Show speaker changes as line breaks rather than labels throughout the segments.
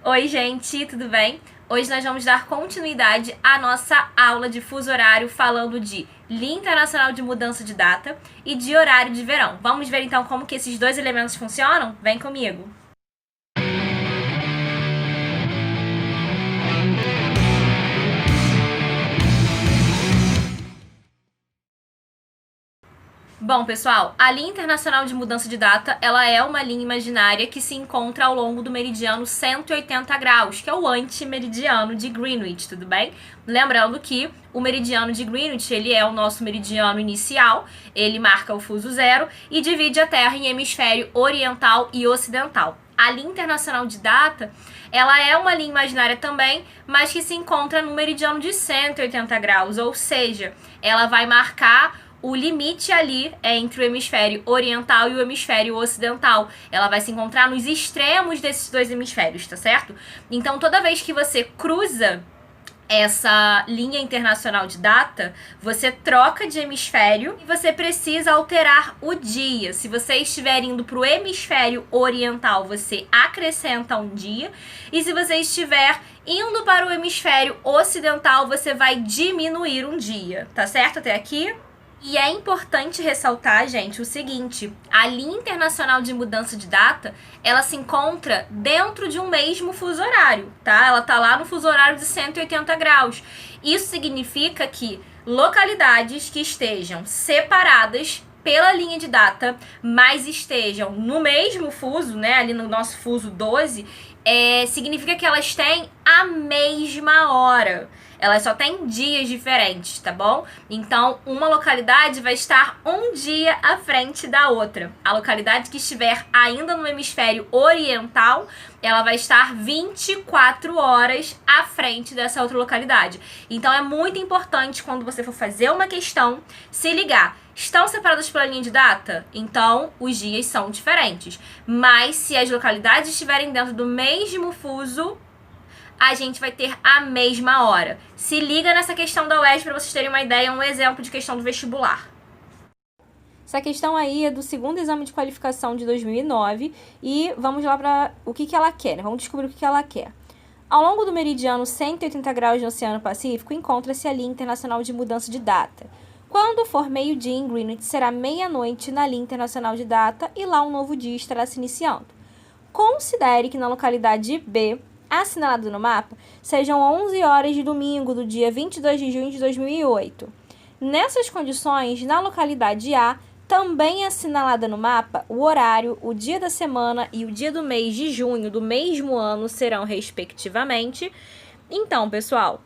Oi, gente, tudo bem? Hoje nós vamos dar continuidade à nossa aula de fuso horário falando de Linha Internacional de Mudança de Data e de horário de verão. Vamos ver então como que esses dois elementos funcionam? Vem comigo! Bom, pessoal, a linha internacional de mudança de data, ela é uma linha imaginária que se encontra ao longo do meridiano 180 graus, que é o antimeridiano de Greenwich, tudo bem? Lembrando que o meridiano de Greenwich, ele é o nosso meridiano inicial, ele marca o fuso zero e divide a Terra em hemisfério oriental e ocidental. A linha internacional de data, ela é uma linha imaginária também, mas que se encontra no meridiano de 180 graus, ou seja, ela vai marcar o limite ali é entre o hemisfério oriental e o hemisfério ocidental. Ela vai se encontrar nos extremos desses dois hemisférios, tá certo? Então, toda vez que você cruza essa linha internacional de data, você troca de hemisfério e você precisa alterar o dia. Se você estiver indo para o hemisfério oriental, você acrescenta um dia. E se você estiver indo para o hemisfério ocidental, você vai diminuir um dia. Tá certo até aqui? E é importante ressaltar, gente, o seguinte: a linha internacional de mudança de data, ela se encontra dentro de um mesmo fuso horário, tá? Ela tá lá no fuso horário de 180 graus. Isso significa que localidades que estejam separadas pela linha de data, mas estejam no mesmo fuso, né, ali no nosso fuso 12, significa que elas têm a mesma hora. Elas só têm dias diferentes, tá bom? Então, uma localidade vai estar um dia à frente da outra. A localidade que estiver ainda no hemisfério oriental, ela vai estar 24 horas à frente dessa outra localidade. Então, é muito importante quando você for fazer uma questão, se ligar. Estão separadas pela linha de data? Então, os dias são diferentes. Mas, se as localidades estiverem dentro do mesmo fuso, a gente vai ter a mesma hora. Se liga nessa questão da UERJ para vocês terem uma ideia, um exemplo de questão do vestibular. Essa questão aí é do segundo exame de qualificação de 2009 e vamos lá para o que ela quer, né? Vamos descobrir o que ela quer. Ao longo do meridiano 180 graus do Oceano Pacífico, encontra-se a linha internacional de mudança de data. Quando for meio-dia em Greenwich, será meia-noite na linha internacional de data e lá um novo dia estará se iniciando. Considere que na localidade B, assinalado no mapa, sejam 11 horas de domingo do dia 22 de junho de 2008. Nessas condições, na localidade A, também assinalada no mapa, o horário, o dia da semana e o dia do mês de junho do mesmo ano serão respectivamente. Então, pessoal,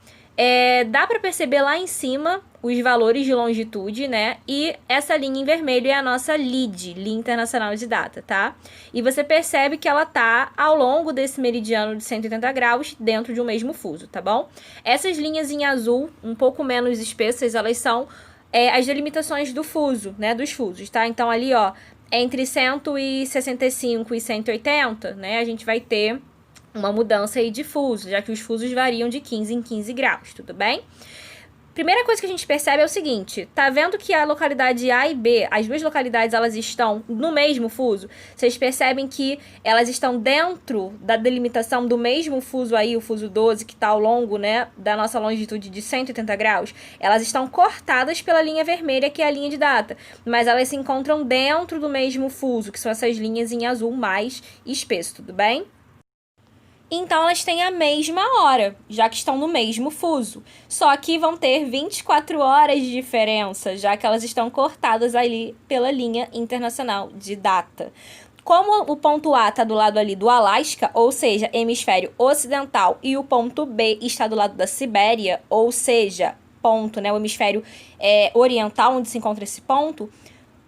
dá para perceber lá em cima os valores de longitude, né? E essa linha em vermelho é a nossa LID, Linha Internacional de Data, tá? E você percebe que ela tá ao longo desse meridiano de 180 graus dentro de um mesmo fuso, tá bom? Essas linhas em azul, um pouco menos espessas, elas são as delimitações do fuso, né? Dos fusos, tá? Então ali, ó, entre 165 e 180, né? A gente vai ter uma mudança aí de fuso, já que os fusos variam de 15 em 15 graus, tudo bem? Primeira coisa que a gente percebe é o seguinte: tá vendo que a localidade A e B, as duas localidades, elas estão no mesmo fuso? Vocês percebem que elas estão dentro da delimitação do mesmo fuso aí, o fuso 12, que tá ao longo, né, da nossa longitude de 180 graus? Elas estão cortadas pela linha vermelha, que é a linha de data, mas elas se encontram dentro do mesmo fuso, que são essas linhas em azul mais espesso, tudo bem? Então, elas têm a mesma hora, já que estão no mesmo fuso. Só que vão ter 24 horas de diferença, já que elas estão cortadas ali pela linha internacional de data. Como o ponto A está do lado ali do Alasca, ou seja, hemisfério ocidental, e o ponto B está do lado da Sibéria, ou seja, ponto, né, o hemisfério oriental, onde se encontra esse ponto,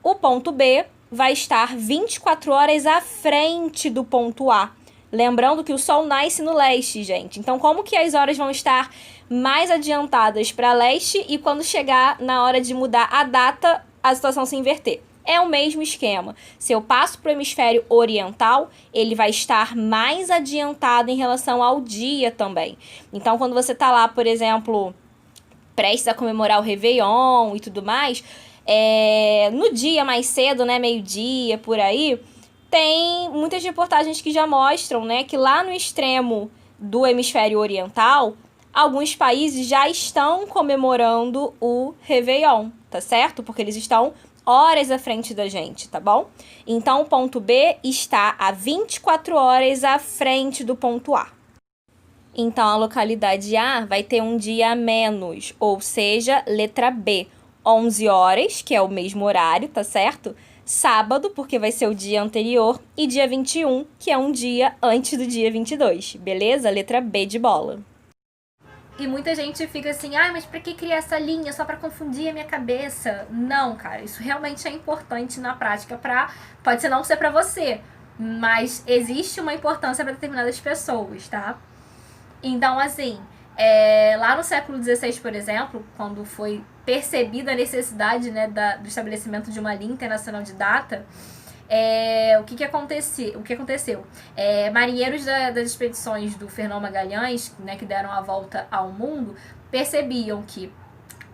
o ponto B vai estar 24 horas à frente do ponto A. Lembrando que o Sol nasce no leste, gente. Então, como que as horas vão estar mais adiantadas para leste e quando chegar na hora de mudar a data, a situação se inverter? É o mesmo esquema. Se eu passo para o hemisfério oriental, ele vai estar mais adiantado em relação ao dia também. Então, quando você está lá, por exemplo, prestes a comemorar o Réveillon e tudo mais, no dia mais cedo, né, meio-dia, por aí, tem muitas reportagens que já mostram, né, que lá no extremo do hemisfério oriental, alguns países já estão comemorando o Réveillon, tá certo? Porque eles estão horas à frente da gente, tá bom? Então, o ponto B está a 24 horas à frente do ponto A. Então, a localidade A vai ter um dia a menos, ou seja, letra B, 11 horas, que é o mesmo horário, tá certo? Sábado, porque vai ser o dia anterior, e dia 21, que é um dia antes do dia 22, beleza? Letra B de bola. E muita gente fica assim, mas pra que criar essa linha só pra confundir a minha cabeça? Não, cara, isso realmente é importante na prática pode ser não ser pra você, mas existe uma importância pra determinadas pessoas, tá? Então, assim, lá no século XVI, por exemplo, quando foi percebida a necessidade, né, do estabelecimento de uma linha internacional de data, o que aconteceu? Marinheiros das expedições do Fernão Magalhães, né, que deram a volta ao mundo, percebiam que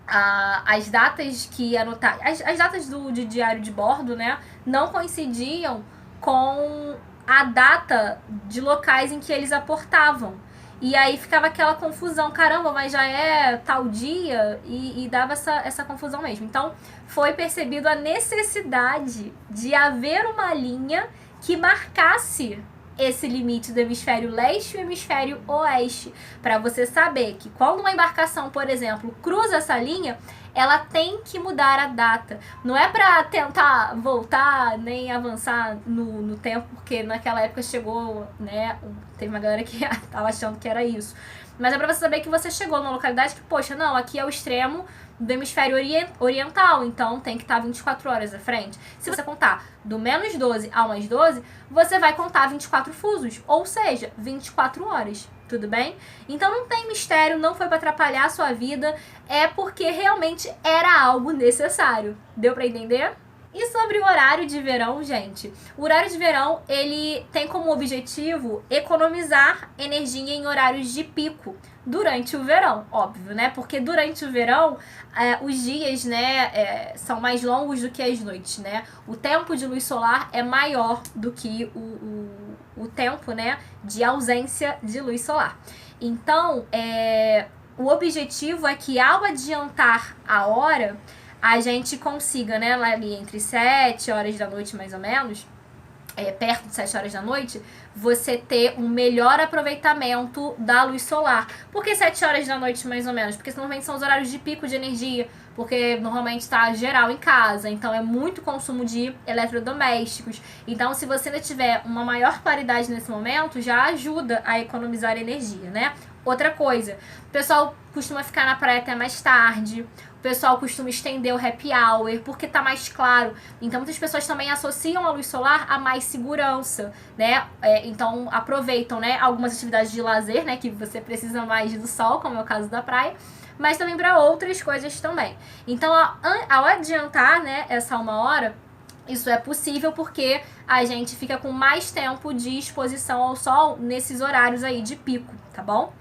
as datas que anotar, as datas de diário de bordo, né, não coincidiam com a data de locais em que eles aportavam. E aí ficava aquela confusão, caramba, mas já é tal dia, e dava essa confusão mesmo. Então, foi percebido a necessidade de haver uma linha que marcasse esse limite do hemisfério leste e o hemisfério oeste, para você saber que quando uma embarcação, por exemplo, cruza essa linha, ela tem que mudar a data. Não é para tentar voltar nem avançar no tempo, porque naquela época chegou, né, teve uma galera que tava achando que era isso. Mas é para você saber que você chegou numa localidade que, poxa, não, aqui é o extremo do hemisfério oriental, então tem que estar 24 horas à frente. Se você contar do menos 12 ao mais 12, você vai contar 24 fusos, ou seja, 24 horas, tudo bem? Então não tem mistério, não foi para atrapalhar a sua vida, é porque realmente era algo necessário. Deu para entender? E sobre o horário de verão, gente, o horário de verão, ele tem como objetivo economizar energia em horários de pico durante o verão, óbvio, né? Porque durante o verão, os dias, né, são mais longos do que as noites, né? O tempo de luz solar é maior do que o tempo, né, de ausência de luz solar. Então, o objetivo é que ao adiantar a hora, a gente consiga, né, lá ali entre 7 horas da noite, mais ou menos, perto de 7 horas da noite, você ter um melhor aproveitamento da luz solar. Por que 7 horas da noite, mais ou menos? Porque normalmente são os horários de pico de energia, porque normalmente está geral em casa, então é muito consumo de eletrodomésticos. Então, se você ainda tiver uma maior claridade nesse momento, já ajuda a economizar energia, né? Outra coisa, o pessoal costuma ficar na praia até mais tarde, o pessoal costuma estender o happy hour porque tá mais claro. Então, muitas pessoas também associam a luz solar a mais segurança, né? Então, aproveitam, né, algumas atividades de lazer, né, que você precisa mais do sol, como é o caso da praia, mas também para outras coisas também. Então, ao adiantar, né, essa 1 hora, isso é possível porque a gente fica com mais tempo de exposição ao sol nesses horários aí de pico, tá bom?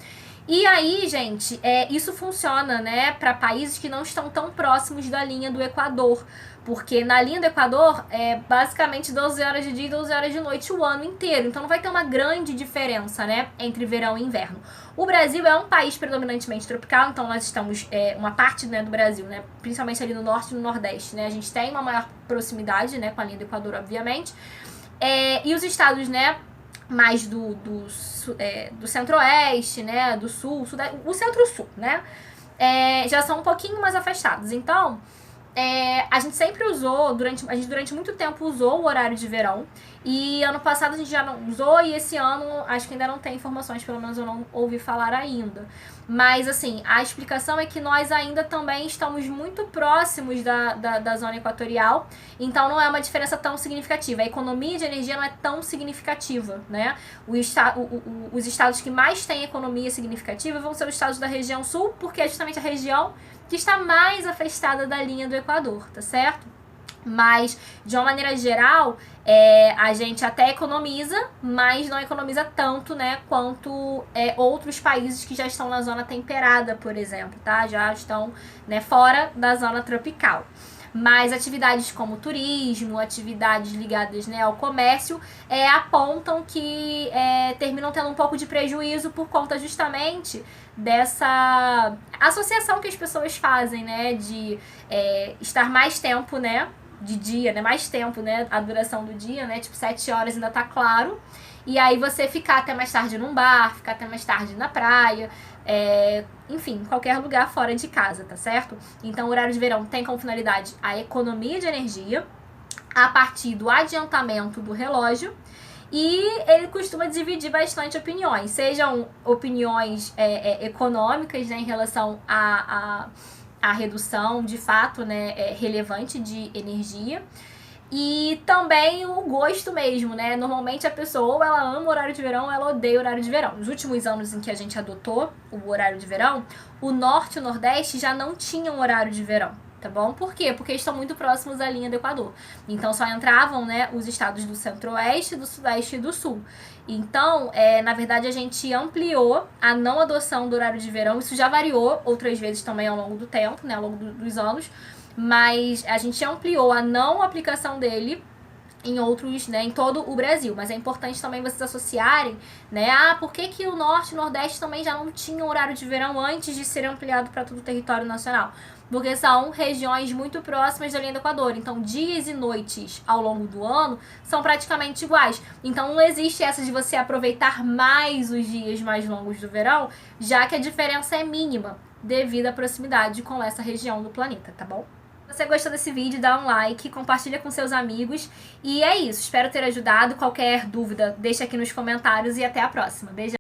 E aí, gente, isso funciona, né, para países que não estão tão próximos da linha do Equador, porque na linha do Equador é basicamente 12 horas de dia e 12 horas de noite o ano inteiro, então não vai ter uma grande diferença, né, entre verão e inverno. O Brasil é um país predominantemente tropical, então nós estamos, uma parte, né, do Brasil, né, principalmente ali no norte e no nordeste, né, a gente tem uma maior proximidade, né, com a linha do Equador, obviamente, e os estados, né, mais do centro-oeste, né, do sul, o centro-sul, né, já são um pouquinho mais afastados. Então, a gente sempre usou, durante muito tempo usou o horário de verão, e ano passado a gente já não usou, e esse ano acho que ainda não tem informações, pelo menos eu não ouvi falar ainda. Mas, assim, a explicação é que nós ainda também estamos muito próximos da zona equatorial, então não é uma diferença tão significativa. A economia de energia não é tão significativa, né? Os estados que mais têm economia significativa vão ser os estados da região sul, porque é justamente a região que está mais afastada da linha do Equador, tá certo? Mas, de uma maneira geral, a gente até economiza, mas não economiza tanto, né, quanto outros países que já estão na zona temperada, por exemplo, tá? Já estão, né, fora da zona tropical. mas atividades como turismo, atividades ligadas, né, ao comércio, apontam que terminam tendo um pouco de prejuízo por conta justamente dessa associação que as pessoas fazem, né, de estar mais tempo, né, de dia, né, mais tempo, né, a duração do dia, né, tipo 7 horas ainda tá claro, e aí você ficar até mais tarde num bar, ficar até mais tarde na praia, enfim, qualquer lugar fora de casa, tá certo? Então o horário de verão tem como finalidade a economia de energia a partir do adiantamento do relógio, e ele costuma dividir bastante opiniões, sejam opiniões econômicas, né, em relação a redução de fato, né, relevante de energia, e também o gosto mesmo, né? Normalmente a pessoa ou ela ama o horário de verão ou ela odeia o horário de verão. Nos últimos anos em que a gente adotou o horário de verão, o Norte e o Nordeste já não tinham horário de verão, tá bom? Por quê? Porque estão muito próximos da linha do Equador. Então só entravam, né, os estados do Centro-Oeste, do Sudeste e do Sul. Então, na verdade, a gente ampliou a não adoção do horário de verão. Isso já variou outras vezes também ao longo do tempo, né, ao longo dos anos. Mas a gente ampliou a não aplicação dele em outros, né, em todo o Brasil. Mas é importante também vocês associarem, né, por que o Norte e o Nordeste também já não tinham horário de verão antes de ser ampliado para todo o território nacional? Porque são regiões muito próximas da linha do Equador. Então, dias e noites ao longo do ano são praticamente iguais. Então, não existe essa de você aproveitar mais os dias mais longos do verão, já que a diferença é mínima devido à proximidade com essa região do planeta, tá bom? Se você gostou desse vídeo, dá um like, compartilha com seus amigos. E é isso, espero ter ajudado. Qualquer dúvida, deixa aqui nos comentários e até a próxima. Beijão!